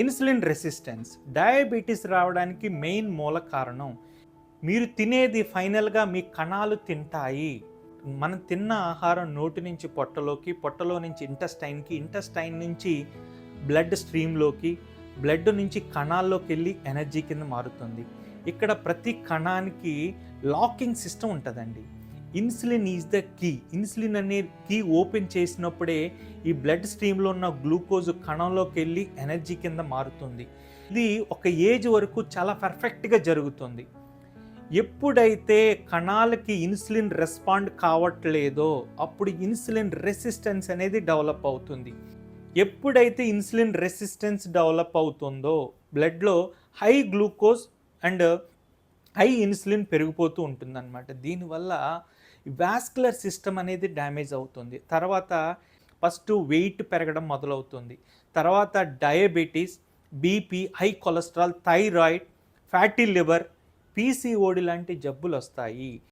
Insulin resistance diabetes రావడానికి main మూల కారణం మీరు తినేది ఫైనల్గా మీ కణాలు తింటాయి. మనం తిన్న ఆహారం నోటి నుంచి పొట్టలోకి, పొట్టలో నుంచి ఇంటెస్టైన్కి, ఇంటెస్టైన్ నుంచి బ్లడ్ స్ట్రీమ్లోకి, బ్లడ్ నుంచి కణాల్లోకి వెళ్ళి ఎనర్జీ కింద మారుతుంది. ఇక్కడ ప్రతి కణానికి లాకింగ్ సిస్టమ్ ఉంటుందండి. Insulin is the key. Insulin అనే కీ ఓపెన్ చేసినప్పుడే ఈ బ్లడ్ స్ట్రీమ్లో ఉన్న గ్లూకోజ్ కణంలోకి వెళ్ళి ఎనర్జీ కింద మారుతుంది. ఇది ఒక ఏజ్ వరకు చాలా పర్ఫెక్ట్గా జరుగుతుంది. ఎప్పుడైతే కణాలకి ఇన్సులిన్ రెస్పాండ్ కావట్లేదో అప్పుడు ఇన్సులిన్ రెసిస్టెన్స్ అనేది డెవలప్ అవుతుంది. ఎప్పుడైతే ఇన్సులిన్ రెసిస్టెన్స్ డెవలప్ అవుతుందో బ్లడ్లో high glucose and high insulin పెరిగిపోతూ ఉంటుందన్నమాట. దీనివల్ల వాస్కులర్ సిస్టమ్ అనేది డ్యామేజ్ అవుతుంది. తర్వాత ఫస్ట్ వెయిట్ పెరగడం మొదలవుతుంది. తర్వాత diabetes, BP, high cholesterol, thyroid, fatty liver, PCOD లాంటి జబ్బులు వస్తాయి.